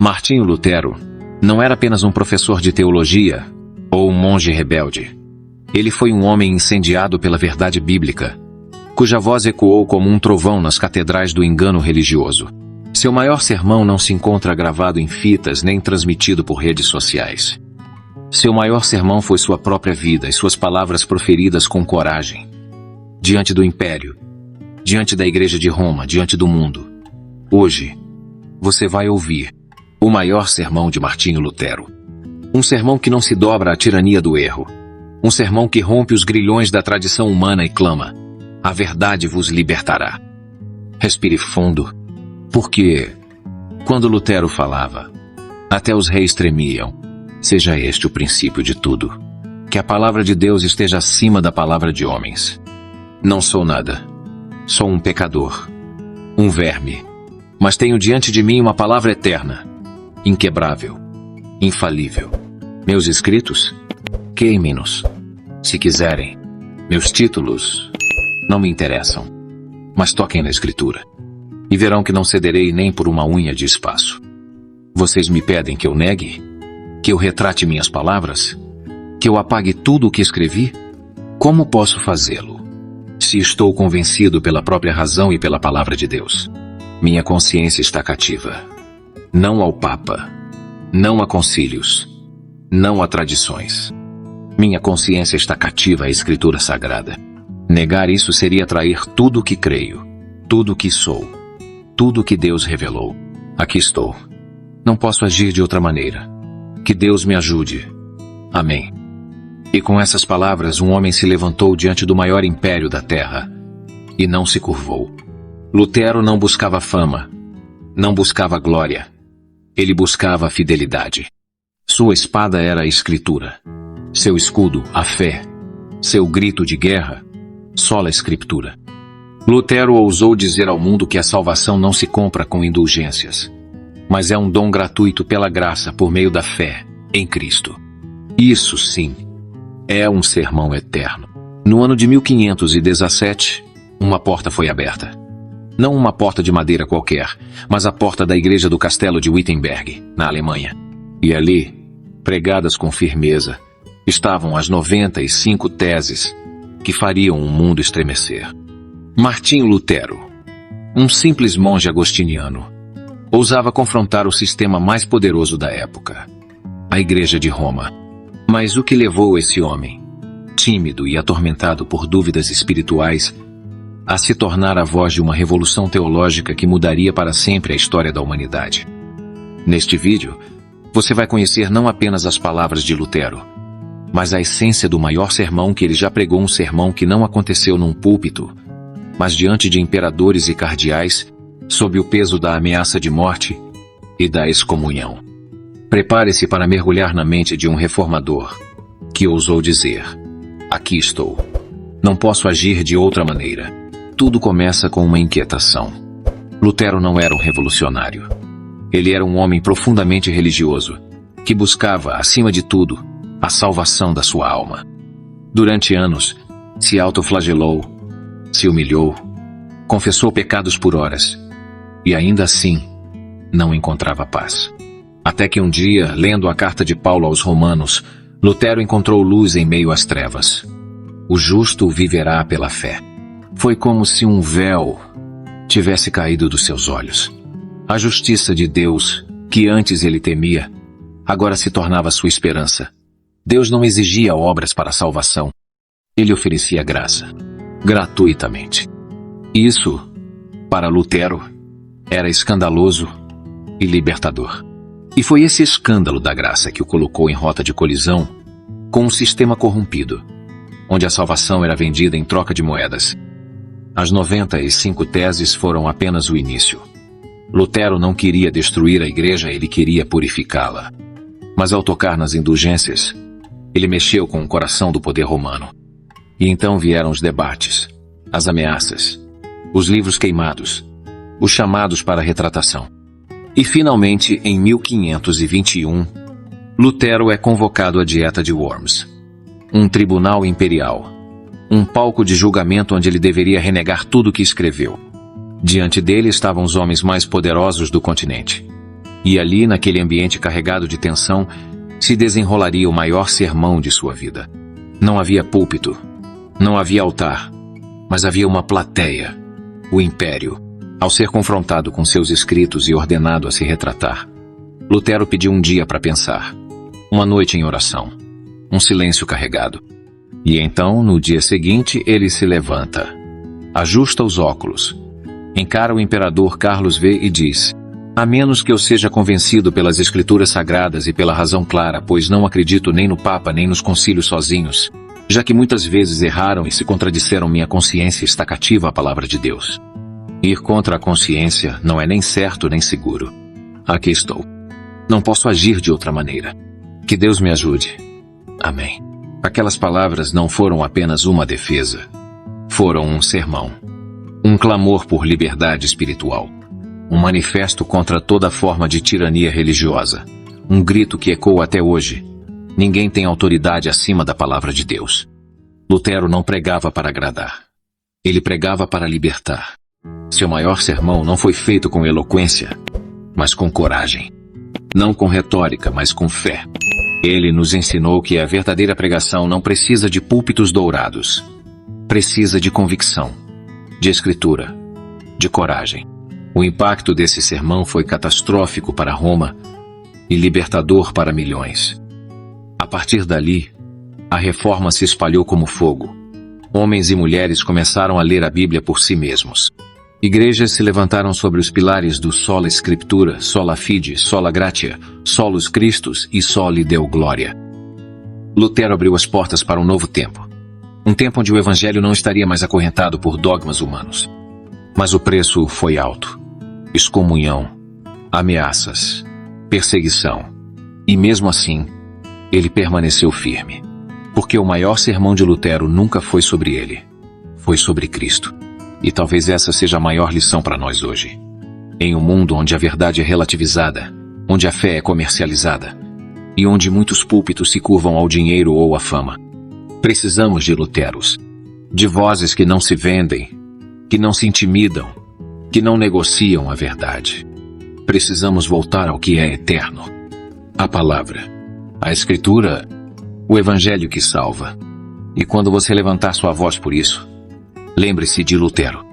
Martinho Lutero não era apenas um professor de teologia ou um monge rebelde. Ele foi um homem incendiado pela verdade bíblica, cuja voz ecoou como um trovão nas catedrais do engano religioso. Seu maior sermão não se encontra gravado em fitas nem transmitido por redes sociais. Seu maior sermão foi sua própria vida e suas palavras proferidas com coragem. Diante do império, diante da Igreja de Roma, diante do mundo. Hoje, você vai ouvir o maior sermão de Martinho Lutero. Um sermão que não se dobra à tirania do erro. Um sermão que rompe os grilhões da tradição humana e clama: a verdade vos libertará. Respire fundo, porque, quando Lutero falava, até os reis tremiam. Seja este o princípio de tudo. Que a palavra de Deus esteja acima da palavra de homens. Não sou nada. Sou um pecador. Um verme. Mas tenho diante de mim uma palavra eterna, inquebrável, infalível. Meus escritos? Queimem-nos. Se quiserem. Meus títulos não me interessam. Mas toquem na escritura. E verão que não cederei nem por uma unha de espaço. Vocês me pedem que eu negue? Que eu retrate minhas palavras? Que eu apague tudo o que escrevi? Como posso fazê-lo, se estou convencido pela própria razão e pela palavra de Deus? Minha consciência está cativa. Não ao Papa. Não a concílios. Não a tradições. Minha consciência está cativa à Escritura Sagrada. Negar isso seria trair tudo o que creio, tudo o que sou, tudo o que Deus revelou. Aqui estou. Não posso agir de outra maneira. Que Deus me ajude. Amém. E com essas palavras um homem se levantou diante do maior império da terra e não se curvou. Lutero não buscava fama, não buscava glória. Ele buscava a fidelidade. Sua espada era a Escritura. Seu escudo, a fé. Seu grito de guerra, sola Escritura. Lutero ousou dizer ao mundo que a salvação não se compra com indulgências, mas é um dom gratuito pela graça por meio da fé em Cristo. Isso sim, é um sermão eterno. No ano de 1517, uma porta foi aberta. Não uma porta de madeira qualquer, mas a porta da igreja do castelo de Wittenberg, na Alemanha. E ali, pregadas com firmeza, estavam as 95 teses que fariam o mundo estremecer. Martinho Lutero, um simples monge agostiniano, ousava confrontar o sistema mais poderoso da época, a Igreja de Roma. Mas o que levou esse homem, tímido e atormentado por dúvidas espirituais, a se tornar a voz de uma revolução teológica que mudaria para sempre a história da humanidade? Neste vídeo, você vai conhecer não apenas as palavras de Lutero, mas a essência do maior sermão que ele já pregou, um sermão que não aconteceu num púlpito, mas diante de imperadores e cardeais, sob o peso da ameaça de morte e da excomunhão. Prepare-se para mergulhar na mente de um reformador que ousou dizer: aqui estou. Não posso agir de outra maneira. Tudo começa com uma inquietação. Lutero não era um revolucionário. Ele era um homem profundamente religioso, que buscava, acima de tudo, a salvação da sua alma. Durante anos, se autoflagelou, se humilhou, confessou pecados por horas, e ainda assim, não encontrava paz. Até que um dia, lendo a carta de Paulo aos Romanos, Lutero encontrou luz em meio às trevas. O justo viverá pela fé. Foi como se um véu tivesse caído dos seus olhos. A justiça de Deus, que antes ele temia, agora se tornava sua esperança. Deus não exigia obras para a salvação. Ele oferecia graça, gratuitamente. Isso, para Lutero, era escandaloso e libertador. E foi esse escândalo da graça que o colocou em rota de colisão com um sistema corrompido, onde a salvação era vendida em troca de moedas. As 95 teses foram apenas o início. Lutero não queria destruir a igreja, ele queria purificá-la. Mas ao tocar nas indulgências, ele mexeu com o coração do poder romano. E então vieram os debates, as ameaças, os livros queimados, os chamados para retratação. E finalmente, em 1521, Lutero é convocado à Dieta de Worms, um tribunal imperial, um palco de julgamento onde ele deveria renegar tudo o que escreveu. Diante dele estavam os homens mais poderosos do continente. E ali, naquele ambiente carregado de tensão, se desenrolaria o maior sermão de sua vida. Não havia púlpito, não havia altar, mas havia uma plateia, o Império. Ao ser confrontado com seus escritos e ordenado a se retratar, Lutero pediu um dia para pensar, uma noite em oração, um silêncio carregado. E então, no dia seguinte, ele se levanta, ajusta os óculos, encara o imperador Carlos V e diz: a menos que eu seja convencido pelas escrituras sagradas e pela razão clara, pois não acredito nem no Papa nem nos concílios sozinhos, já que muitas vezes erraram e se contradisseram, minha consciência está cativa à palavra de Deus. Ir contra a consciência não é nem certo nem seguro. Aqui estou. Não posso agir de outra maneira. Que Deus me ajude. Amém. Aquelas palavras não foram apenas uma defesa. Foram um sermão. Um clamor por liberdade espiritual. Um manifesto contra toda forma de tirania religiosa. Um grito que ecoa até hoje. Ninguém tem autoridade acima da palavra de Deus. Lutero não pregava para agradar. Ele pregava para libertar. Seu maior sermão não foi feito com eloquência, mas com coragem. Não com retórica, mas com fé. Ele nos ensinou que a verdadeira pregação não precisa de púlpitos dourados. Precisa de convicção, de escritura, de coragem. O impacto desse sermão foi catastrófico para Roma e libertador para milhões. A partir dali, a reforma se espalhou como fogo. Homens e mulheres começaram a ler a Bíblia por si mesmos. Igrejas se levantaram sobre os pilares do sola Scriptura, sola fide, sola gratia, solus Christus e soli Deo gloria. Lutero abriu as portas para um novo tempo. Um tempo onde o evangelho não estaria mais acorrentado por dogmas humanos. Mas o preço foi alto. Excomunhão, ameaças, perseguição. E mesmo assim, ele permaneceu firme. Porque o maior sermão de Lutero nunca foi sobre ele. Foi sobre Cristo. E talvez essa seja a maior lição para nós hoje. Em um mundo onde a verdade é relativizada, onde a fé é comercializada, e onde muitos púlpitos se curvam ao dinheiro ou à fama, precisamos de Luteros, de vozes que não se vendem, que não se intimidam, que não negociam a verdade. Precisamos voltar ao que é eterno. A palavra, a escritura, o evangelho que salva. E quando você levantar sua voz por isso, lembre-se de Lutero.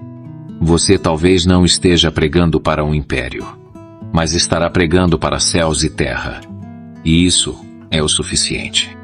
Você talvez não esteja pregando para um império, mas estará pregando para céus e terra. E isso é o suficiente.